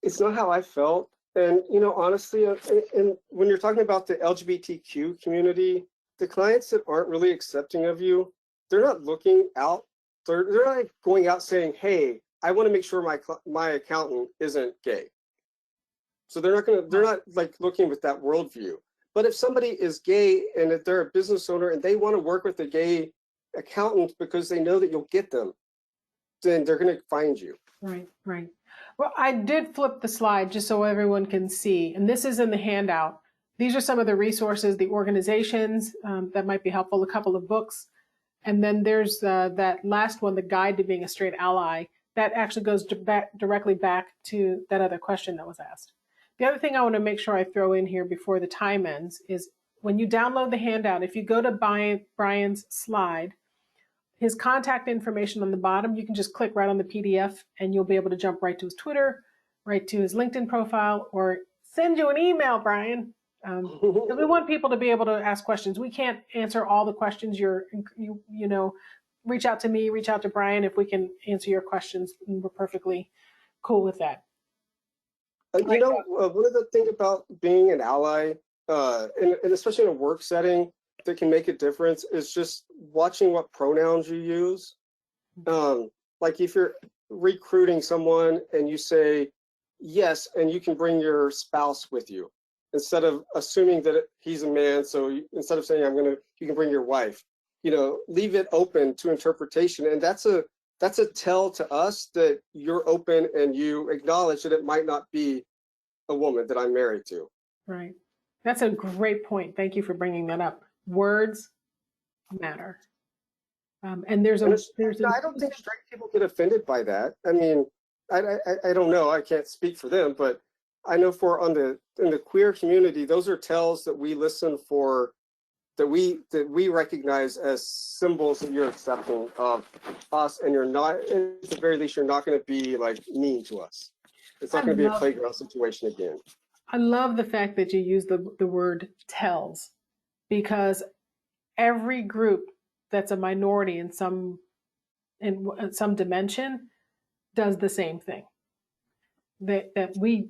It's not how I felt. And, honestly, and when you're talking about the LGBTQ community, the clients that aren't really accepting of you, they're not looking out. They're not going out saying, hey, I want to make sure my accountant isn't gay. So they're not like looking with that worldview. But if somebody is gay and if they're a business owner and they want to work with a gay accountant because they know that you'll get them, then they're going to find you. Right, right. Well, I did flip the slide just so everyone can see, and this is in the handout. These are some of the resources, the organizations that might be helpful, a couple of books. And then there's that last one, the guide to being a straight ally. That actually goes directly back to that other question that was asked. The other thing I want to make sure I throw in here before the time ends is when you download the handout, if you go to Brian's slide, his contact information on the bottom, you can just click right on the PDF and you'll be able to jump right to his Twitter, right to his LinkedIn profile, or send you an email, Brian. We want people to be able to ask questions. We can't answer all the questions. Reach out to me, reach out to Brian if we can answer your questions. And we're perfectly cool with that. One of the things about being an ally, and especially in a work setting, that can make a difference is just watching what pronouns you use. Like if you're recruiting someone and you say yes, and you can bring your spouse with you, instead of assuming that he's a man. So instead of saying you can bring your wife, leave it open to interpretation. And that's a tell to us that you're open and you acknowledge that it might not be a woman that I'm married to. Right. That's a great point. Thank you for bringing that up. Words matter. And I don't think straight people get offended by that. I mean, I don't know. I can't speak for them, but I know in the queer community, those are tells that we listen for, that we recognize as symbols that you're accepting of us, and you're not, at the very least, you're not going to be like mean to us. It's not going to be a playground situation again. I love the fact that you use the word tells, because every group that's a minority in some dimension does the same thing. That we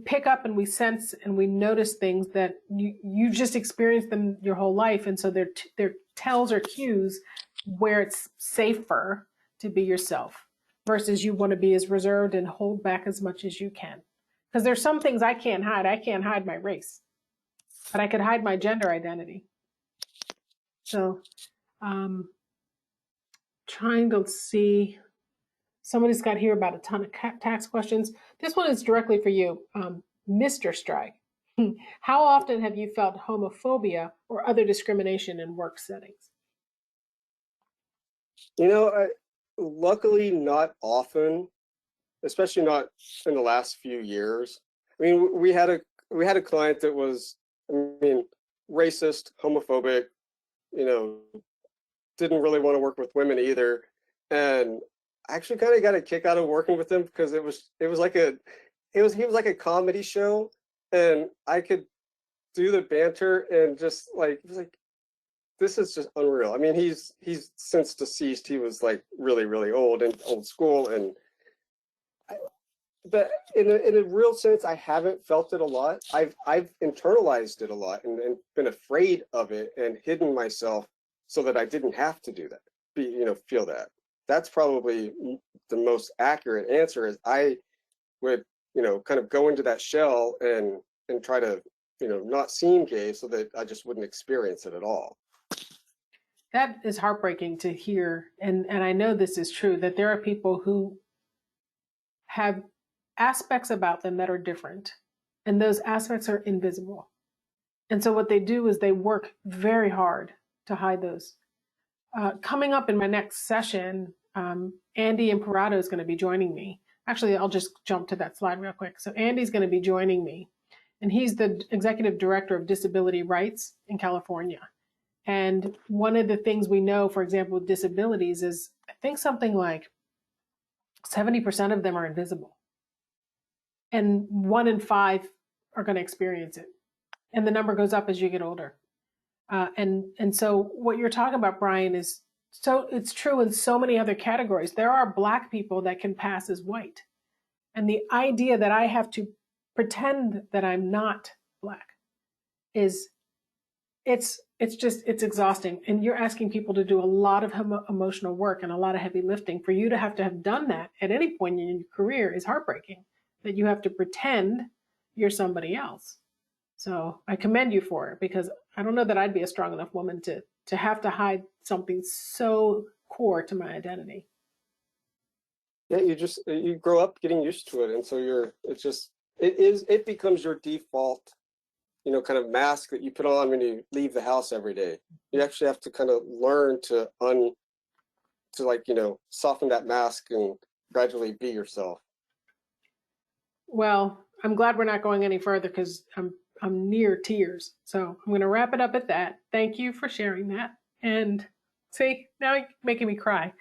pick up and we sense and we notice things that you just experienced them your whole life, and so they're tells or cues where it's safer to be yourself versus you want to be as reserved and hold back as much as you can. Because there's some things I can't hide. I can't hide my race, but I could hide my gender identity. So trying to see, somebody's got here about a ton of tax questions. This one is directly for you, Mr. Streig. How often have you felt homophobia or other discrimination in work settings? Luckily not often, especially not in the last few years. I mean, we had a client that was, racist, homophobic, didn't really want to work with women either. And I actually kind of got a kick out of working with him because he was like a comedy show, and I could do the banter and just like, it was like, this is just unreal. I mean, he's since deceased. He was like really, really old and old school. But in a real sense, I haven't felt it a lot. I've internalized it a lot and been afraid of it and hidden myself so that I didn't have to do that, feel that. That's probably the most accurate answer, is I would, kind of go into that shell and try to, not seem gay so that I just wouldn't experience it at all. That is heartbreaking to hear. And I know this is true, that there are people who have aspects about them that are different, and those aspects are invisible. And so what they do is they work very hard to hide those. Coming up in my next session, Andy Imperato is going to be joining me. Actually, I'll just jump to that slide real quick. So Andy's going to be joining me, and he's the Executive Director of Disability Rights in California. And one of the things we know, for example, with disabilities is, I think something like 70% of them are invisible. And 1 in 5 are going to experience it. And the number goes up as you get older. And so what you're talking about, Brian, is so it's true in so many other categories. There are Black people that can pass as white. And the idea that I have to pretend that I'm not Black is, it's exhausting. And you're asking people to do a lot of emotional work and a lot of heavy lifting. For you to have done that at any point in your career is heartbreaking, that you have to pretend you're somebody else. So I commend you for it, because I don't know that I'd be a strong enough woman to have to hide something so core to my identity. Yeah, you grow up getting used to it, and so it becomes your default, kind of mask that you put on when you leave the house every day. You actually have to kind of learn to soften that mask and gradually be yourself. Well, I'm glad we're not going any further, because I'm near tears. So I'm going to wrap it up at that. Thank you for sharing that. And see, now you're making me cry.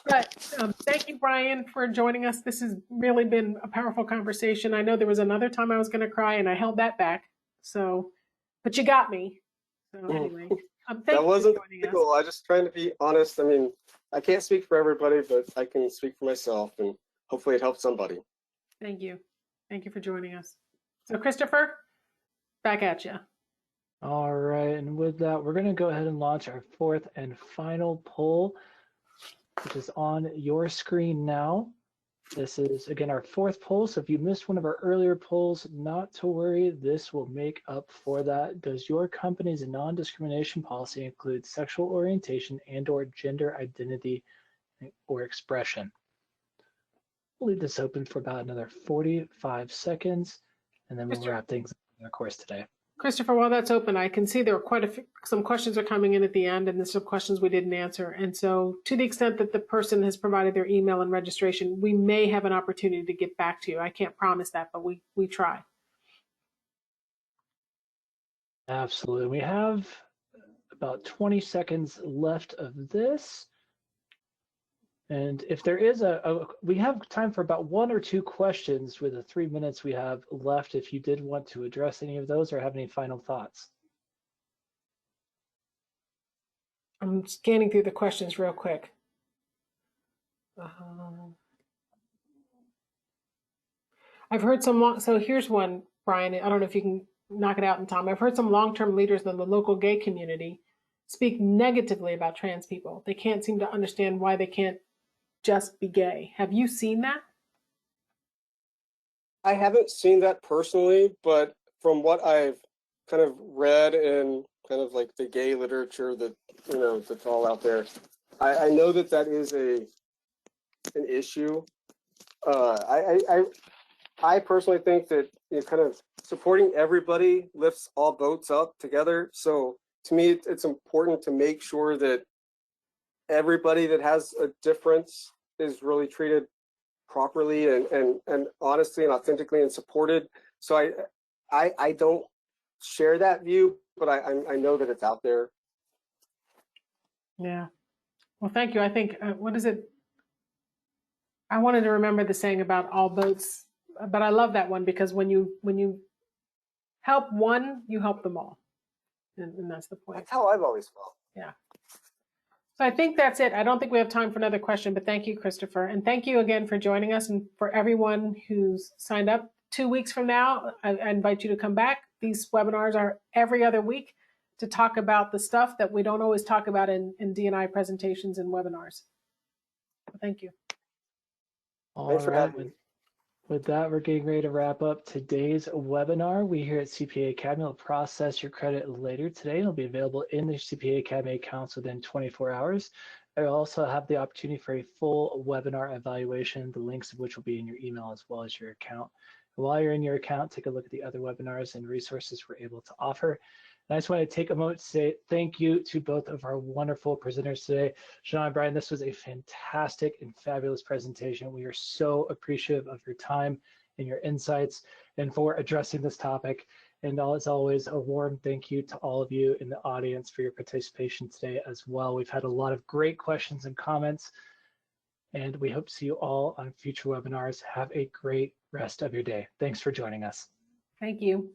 But thank you, Brian, for joining us. This has really been a powerful conversation. I know there was another time I was going to cry, and I held that back. So, but you got me. So anyway, thank That you wasn't for joining us. cool. I just trying to be honest. I mean, I can't speak for everybody, but I can speak for myself, and hopefully it helps somebody. Thank you. Thank you for joining us. So Christopher, back at you. All right, and with that, we're going to go ahead and launch our fourth and final poll, which is on your screen now. This is, again, our fourth poll, so if you missed one of our earlier polls, not to worry, this will make up for that. Does your company's non-discrimination policy include sexual orientation and/or gender identity or expression? We'll leave this open for about another 45 seconds, and then we'll wrap things up in our course today. Christopher, while that's open, I can see there are some questions are coming in at the end, and there's some questions we didn't answer. And so to the extent that the person has provided their email and registration, we may have an opportunity to get back to you. I can't promise that, but we try. Absolutely. We have about 20 seconds left of this. And if there is we have time for about one or two questions with the 3 minutes we have left, if you did want to address any of those or have any final thoughts. I'm scanning through the questions real quick. I've heard some so here's one, Brian. I don't know if you can knock it out in time. I've heard some long-term leaders in the local gay community speak negatively about trans people. They can't seem to understand why they can't just be gay. Have you seen that? I haven't seen that personally, but from what I've kind of read in kind of like the gay literature that that's all out there, I know that is an issue. I personally think that kind of supporting everybody lifts all boats up together. So to me, it's important to make sure that everybody that has a difference is really treated properly and honestly and authentically and supported. So I don't share that view, but I know that it's out there. Yeah. Well, thank you. I think what is it? I wanted to remember the saying about all boats, but I love that one, because when you help one, you help them all, and that's the point. That's how I've always felt. Yeah. So I think that's it. I don't think we have time for another question, but thank you, Christopher. And thank you again for joining us, and for everyone who's signed up. 2 weeks from now, I invite you to come back. These webinars are every other week to talk about the stuff that we don't always talk about in D&I presentations and webinars. Thank you. Thanks for having me. With that, we're getting ready to wrap up today's webinar. We here at CPA Academy will process your credit later today. It'll be available in the CPA Academy accounts within 24 hours. I also have the opportunity for a full webinar evaluation, the links of which will be in your email as well as your account. While you're in your account, take a look at the other webinars and resources we're able to offer. And I just want to take a moment to say thank you to both of our wonderful presenters today. Jina and Brian, this was a fantastic and fabulous presentation. We are so appreciative of your time and your insights and for addressing this topic. And as always, a warm thank you to all of you in the audience for your participation today as well. We've had a lot of great questions and comments, and we hope to see you all on future webinars. Have a great rest of your day. Thanks for joining us. Thank you.